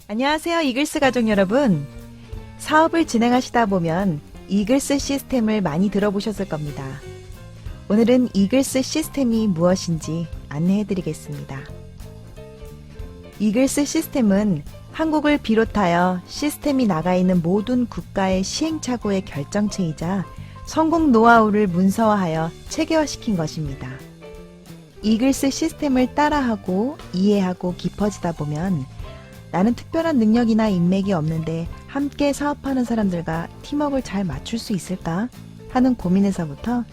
안녕하세요, 이글스 가족 여러분. 사업을 진행하시다 보면 이글스 시스템을 많이 들어보셨을 겁니다. 오늘은 이글스 시스템이 무엇인지 안내해 드리겠습니다. 이글스 시스템은 한국을 비롯하여 시스템이 나가 있는 모든 국가의 시행착오의 결정체이자 성공 노하우를 문서화하여 체계화시킨 것입니다. 이글스 시스템을 따라하고 이해하고 깊어지다 보면 나는 특별한 능력이나 인맥이 없는데 함께 사업하는 사람들과 팀워크를 잘 맞출 수 있을까 하는 고민에서부터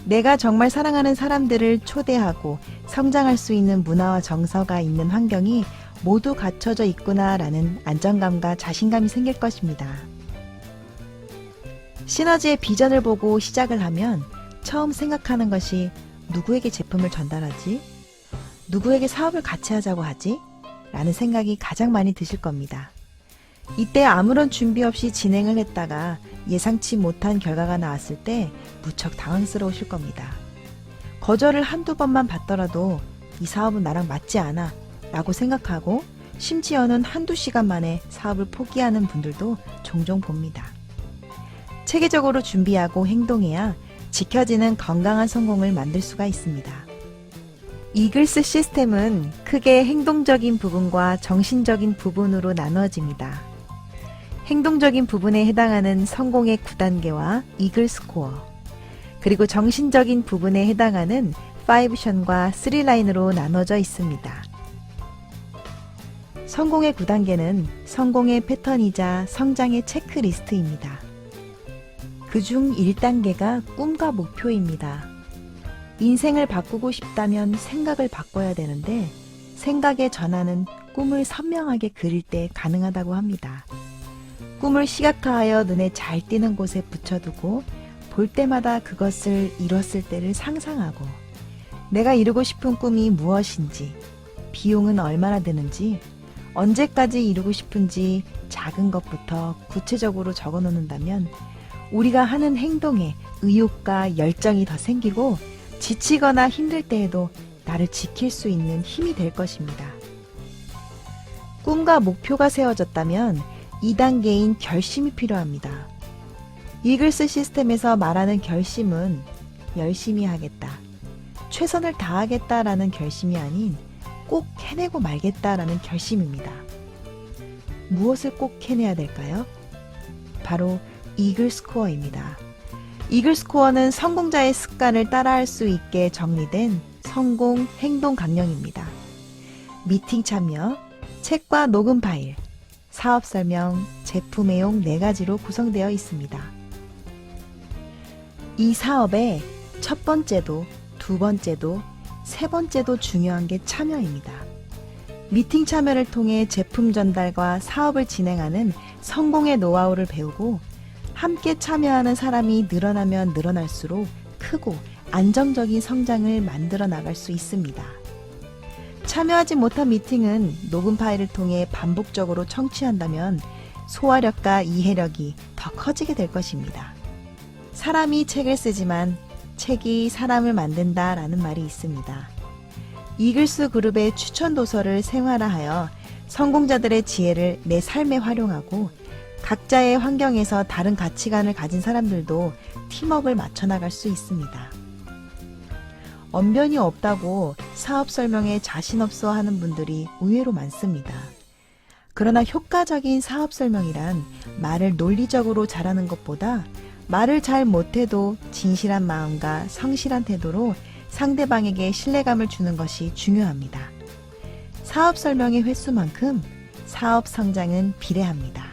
내가 정말 사랑하는 사람들을 초대하고 성장할 수 있는 문화와 정서가 있는 환경이 모두 갖춰져 있구나라는 안정감과 자신감이 생길 것입니다. 시너지의 비전을 보고 시작을 하면 처음 생각하는 것이 누구에게 제품을 전달하지? 누구에게 사업을 같이 하자고 하지? 라는 생각이 가장 많이 드실 겁니다. 이때 아무런 준비 없이 진행을 했다가 예상치 못한 결과가 나왔을 때 무척 당황스러우실 겁니다. 거절을 한두 번만 받더라도 이 사업은 나랑 맞지 않아 라고 생각하고 심지어는 한두 시간 만에 사업을 포기하는 분들도 종종 봅니다. 체계적으로 준비하고 행동해야 지켜지는 건강한 성공을 만들 수가 있습니다. 이글스 시스템은 크게 행동적인 부분과 정신적인 부분으로 나누어집니다. 행동적인 부분에 해당하는 성공의 9단계와 이글 스코어, 그리고 정신적인 부분에 해당하는 5션과 3라인으로 나눠져 있습니다. 성공의 9단계는 성공의 패턴이자 성장의 체크리스트입니다. 그중 1단계가 꿈과 목표입니다. 인생을 바꾸고 싶다면 생각을 바꿔야 되는데 생각의 전환은 꿈을 선명하게 그릴 때 가능하다고 합니다. 꿈을 시각화하여 눈에 잘 띄는 곳에 붙여두고 볼 때마다 그것을 이뤘을 때를 상상하고 내가 이루고 싶은 꿈이 무엇인지, 비용은 얼마나 드는지, 언제까지 이루고 싶은지 작은 것부터 구체적으로 적어 놓는다면 우리가 하는 행동에 의욕과 열정이 더 생기고 지치거나 힘들 때에도 나를 지킬 수 있는 힘이 될 것입니다. 꿈과 목표가 세워졌다면 2단계인 결심이 필요합니다. 이글스 시스템에서 말하는 결심은 열심히 하겠다, 최선을 다하겠다라는 결심이 아닌 꼭 해내고 말겠다라는 결심입니다. 무엇을 꼭 해내야 될까요? 바로 이글 스코어입니다. 이글 스코어는 성공자의 습관을 따라할 수 있게 정리된 성공 행동 강령입니다. 미팅 참여, 책과 녹음 파일, 사업 설명, 제품 애용 4가지로 구성되어 있습니다. 이 사업의 첫 번째도, 두 번째도, 세 번째도 중요한 게 참여입니다. 미팅 참여를 통해 제품 전달과 사업을 진행하는 성공의 노하우를 배우고 함께 참여하는 사람이 늘어나면 늘어날수록 크고 안정적인 성장을 만들어 나갈 수 있습니다. 참여하지 못한 미팅은 녹음 파일을 통해 반복적으로 청취한다면 소화력과 이해력이 더 커지게 될 것입니다. 사람이 책을 쓰지만 책이 사람을 만든다라는 말이 있습니다. 이글스 그룹의 추천 도서를 생활화하여 성공자들의 지혜를 내 삶에 활용하고 각자의 환경에서 다른 가치관을 가진 사람들도 팀워크를 맞춰 나갈 수 있습니다. 언변이 없다고 사업 설명에 자신 없어 하는 분들이 의외로 많습니다. 그러나 효과적인 사업 설명이란 말을 논리적으로 잘하는 것보다 말을 잘 못해도 진실한 마음과 성실한 태도로 상대방에게 신뢰감을 주는 것이 중요합니다. 사업 설명의 횟수만큼 사업 성장은 비례합니다.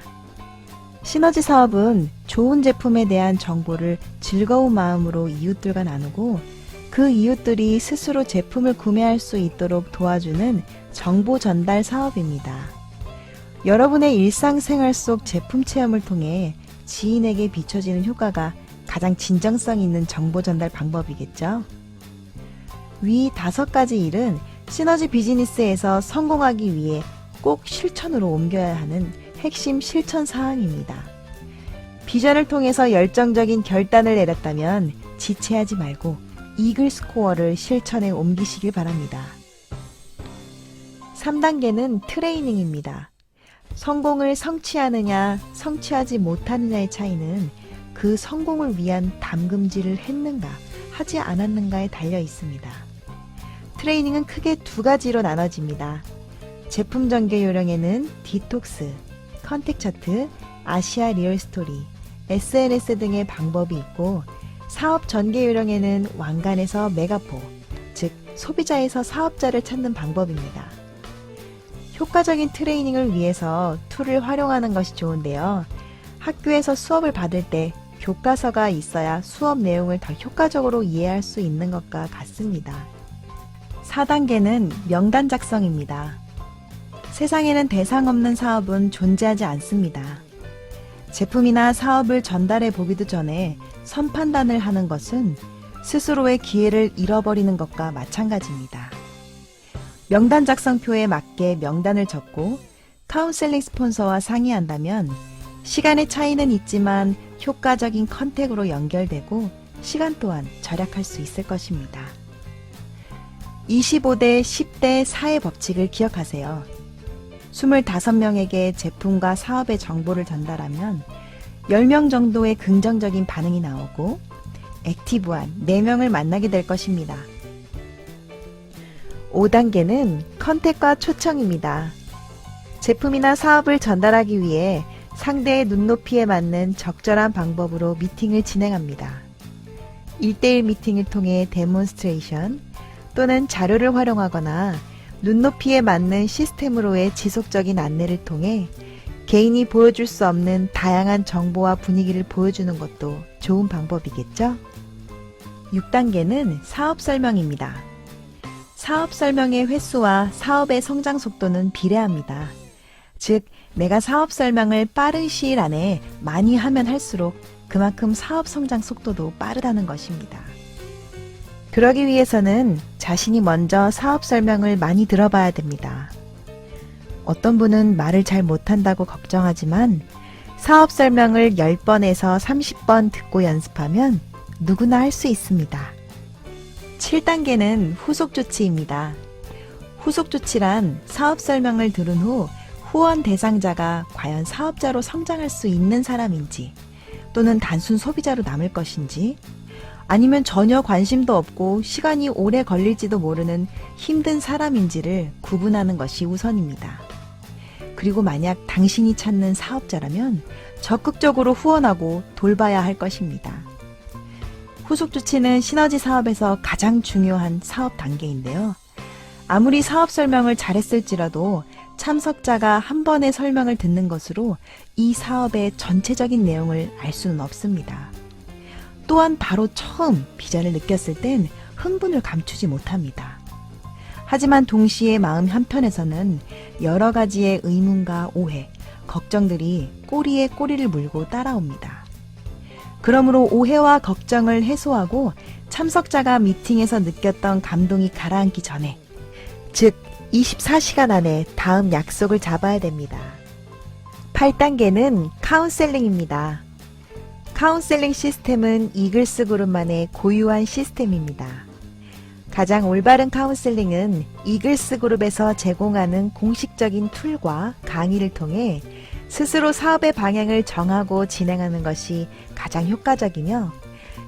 시너지 사업은 좋은 제품에 대한 정보를 즐거운 마음으로 이웃들과 나누고 그 이웃들이 스스로 제품을 구매할 수 있도록 도와주는 정보 전달 사업입니다. 여러분의 일상생활 속 제품 체험을 통해 지인에게 비춰지는 효과가 가장 진정성 있는 정보 전달 방법이겠죠. 위 5가지 일은 시너지 비즈니스에서 성공하기 위해 꼭 실천으로 옮겨야 하는 핵심 실천 사항입니다. 비전을 통해서 열정적인 결단을 내렸다면 지체하지 말고 이글 스코어를 실천에 옮기시길 바랍니다. 3단계는 트레이닝입니다. 성공을 성취하느냐, 성취하지 못하느냐의 차이는 그 성공을 위한 담금질을 했는가, 하지 않았는가에 달려 있습니다. 트레이닝은 크게 두 가지로 나눠집니다. 제품 전개 요령에는 디톡스, 컨택 차트, 아시아 리얼 스토리, SNS 등의 방법이 있고, 사업 전개 요령에는 왕관에서 메가포, 즉 소비자에서 사업자를 찾는 방법입니다. 효과적인 트레이닝을 위해서 툴을 활용하는 것이 좋은데요. 학교에서 수업을 받을 때 교과서가 있어야 수업 내용을 더 효과적으로 이해할 수 있는 것과 같습니다. 4단계는 명단 작성입니다. 세상에는 대상 없는 사업은 존재하지 않습니다. 제품이나 사업을 전달해 보기도 전에 선판단을 하는 것은 스스로의 기회를 잃어버리는 것과 마찬가지입니다. 명단 작성표에 맞게 명단을 적고 카운셀링 스폰서와 상의한다면 시간의 차이는 있지만 효과적인 컨택으로 연결되고 시간 또한 절약할 수 있을 것입니다. 25대 10대 4의 법칙을 기억하세요. 25명에게 제품과 사업의 정보를 전달하면 10명 정도의 긍정적인 반응이 나오고 액티브한 4명을 만나게 될 것입니다. 5단계는 컨택과 초청입니다. 제품이나 사업을 전달하기 위해 상대의 눈높이에 맞는 적절한 방법으로 미팅을 진행합니다. 1대1 미팅을 통해 데몬스트레이션 또는 자료를 활용하거나 눈높이에 맞는 시스템으로의 지속적인 안내를 통해 개인이 보여줄 수 없는 다양한 정보와 분위기를 보여주는 것도 좋은 방법이겠죠? 6단계는 사업 설명입니다. 사업 설명의 횟수와 사업의 성장 속도는 비례합니다. 즉, 내가 사업 설명을 빠른 시일 안에 많이 하면 할수록 그만큼 사업 성장 속도도 빠르다는 것입니다. 그러기 위해서는 자신이 먼저 사업 설명을 많이 들어봐야 됩니다. 어떤 분은 말을 잘 못한다고 걱정하지만 사업 설명을 10번에서 30번 듣고 연습하면 누구나 할 수 있습니다. 7단계는 후속 조치입니다. 후속 조치란 사업 설명을 들은 후 후원 대상자가 과연 사업자로 성장할 수 있는 사람인지 또는 단순 소비자로 남을 것인지 아니면 전혀 관심도 없고 시간이 오래 걸릴지도 모르는 힘든 사람인지를 구분하는 것이 우선입니다. 그리고 만약 당신이 찾는 사업자라면 적극적으로 후원하고 돌봐야 할 것입니다. 후속 조치는 시너지 사업에서 가장 중요한 사업 단계인데요. 아무리 사업 설명을 잘했을지라도 참석자가 한 번의 설명을 듣는 것으로 이 사업의 전체적인 내용을 알 수는 없습니다. 또한 바로 처음 비전을 느꼈을 땐 흥분을 감추지 못합니다. 하지만 동시에 마음 한편에서는 여러 가지의 의문과 오해, 걱정들이 꼬리에 꼬리를 물고 따라옵니다. 그러므로 오해와 걱정을 해소하고 참석자가 미팅에서 느꼈던 감동이 가라앉기 전에, 즉 24시간 안에 다음 약속을 잡아야 됩니다. 8단계는 카운셀링입니다. 카운셀링 시스템은 이글스 그룹만의 고유한 시스템입니다. 가장 올바른 카운셀링은 이글스 그룹에서 제공하는 공식적인 툴과 강의를 통해 스스로 사업의 방향을 정하고 진행하는 것이 가장 효과적이며,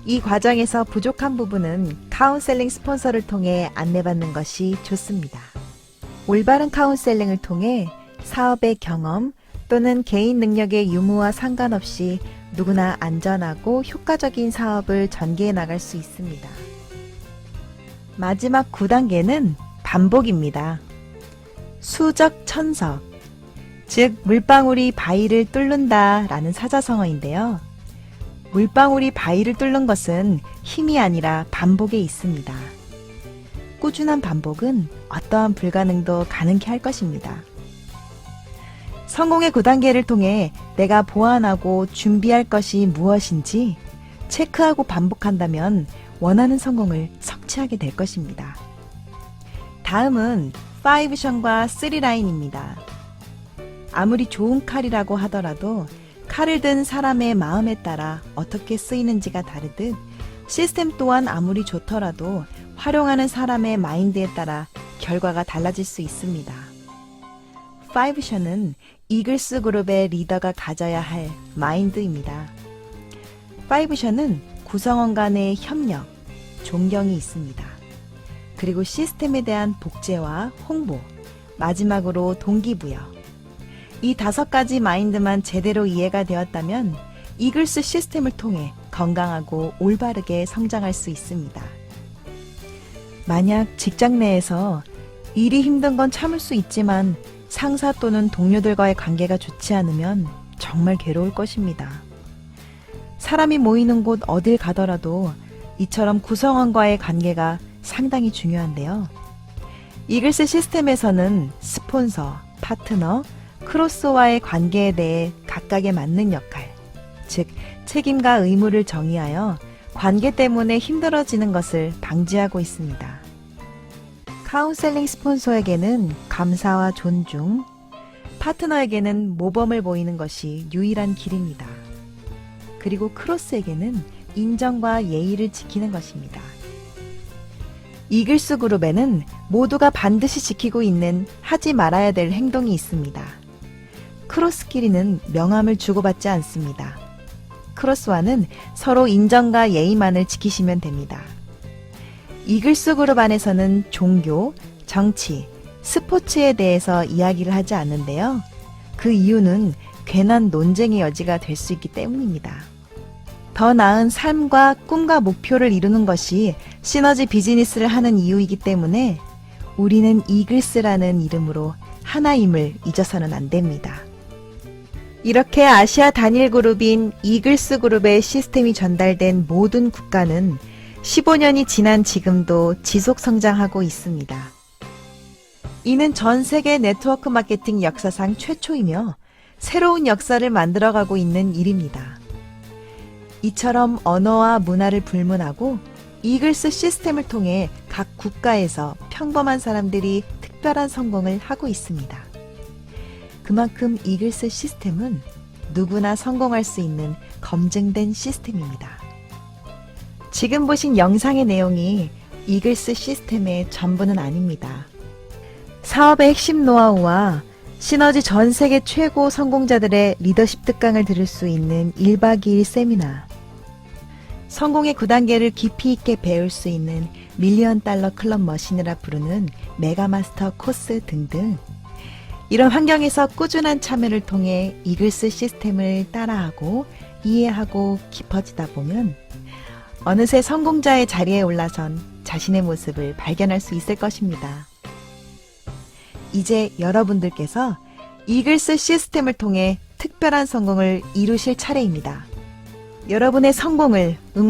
이 과정에서 부족한 부분은 카운셀링 스폰서를 통해 안내받는 것이 좋습니다. 올바른 카운셀링을 통해 사업의 경험 또는 개인 능력의 유무와 상관없이 누구나 안전하고 효과적인 사업을 전개해 나갈 수 있습니다. 마지막 9단계는 반복입니다. 수적 천석, 즉 물방울이 바위를 뚫는다 라는 사자성어인데요. 물방울이 바위를 뚫는 것은 힘이 아니라 반복에 있습니다. 꾸준한 반복은 어떠한 불가능도 가능케 할 것입니다. 성공의 9단계를 통해 내가 보완하고 준비할 것이 무엇인지 체크하고 반복한다면 원하는 성공을 성취하게 될 것입니다. 다음은 5션과 3라인입니다. 아무리 좋은 칼이라고 하더라도 칼을 든 사람의 마음에 따라 어떻게 쓰이는지가 다르듯 시스템 또한 아무리 좋더라도 활용하는 사람의 마인드에 따라 결과가 달라질 수 있습니다. 파이브션은 이글스 그룹의 리더가 가져야 할 마인드입니다. 파이브션은 구성원 간의 협력, 존경이 있습니다. 그리고 시스템에 대한 복제와 홍보, 마지막으로 동기부여. 이 5가지 마인드만 제대로 이해가 되었다면 이글스 시스템을 통해 건강하고 올바르게 성장할 수 있습니다. 만약 직장 내에서 일이 힘든 건 참을 수 있지만 상사 또는 동료들과의 관계가 좋지 않으면 정말 괴로울 것입니다. 사람이 모이는 곳 어딜 가더라도 이처럼 구성원과의 관계가 상당히 중요한데요. 이글스 시스템에서는 스폰서, 파트너, 크로스와의 관계에 대해 각각에 맞는 역할, 즉 책임과 의무를 정의하여 관계 때문에 힘들어지는 것을 방지하고 있습니다. 카운셀링 스폰서에게는 감사와 존중, 파트너에게는 모범을 보이는 것이 유일한 길입니다. 그리고 크로스에게는 인정과 예의를 지키는 것입니다. 이글스 그룹에는 모두가 반드시 지키고 있는 하지 말아야 될 행동이 있습니다. 크로스끼리는 명함을 주고받지 않습니다. 크로스와는 서로 인정과 예의만을 지키시면 됩니다. 이글스 그룹 안에서는 종교, 정치, 스포츠에 대해서 이야기를 하지 않는데요. 그 이유는 괜한 논쟁의 여지가 될 수 있기 때문입니다. 더 나은 삶과 꿈과 목표를 이루는 것이 시너지 비즈니스를 하는 이유이기 때문에 우리는 이글스라는 이름으로 하나임을 잊어서는 안 됩니다. 이렇게 아시아 단일 그룹인 이글스 그룹의 시스템이 전달된 모든 국가는 15년이 지난 지금도 지속 성장하고 있습니다. 이는 전 세계 네트워크 마케팅 역사상 최초이며 새로운 역사를 만들어가고 있는 일입니다. 이처럼 언어와 문화를 불문하고 이글스 시스템을 통해 각 국가에서 평범한 사람들이 특별한 성공을 하고 있습니다. 그만큼 이글스 시스템은 누구나 성공할 수 있는 검증된 시스템입니다. 지금 보신 영상의 내용이 이글스 시스템의 전부는 아닙니다. 사업의 핵심 노하우와 시너지 전 세계 최고 성공자들의 리더십 특강을 들을 수 있는 1박 2일 세미나, 성공의 9단계를 깊이 있게 배울 수 있는 밀리언 달러 클럽 머신이라 부르는 메가마스터 코스 등등, 이런 환경에서 꾸준한 참여를 통해 이글스 시스템을 따라하고 이해하고 깊어지다 보면 어느새 성공자의 자리에 올라선 자신의 모습을 발견할 수 있을 것입니다. 이제 여러분들께서 이글스 시스템을 통해 특별한 성공을 이루실 차례입니다. 여러분의 성공을 응원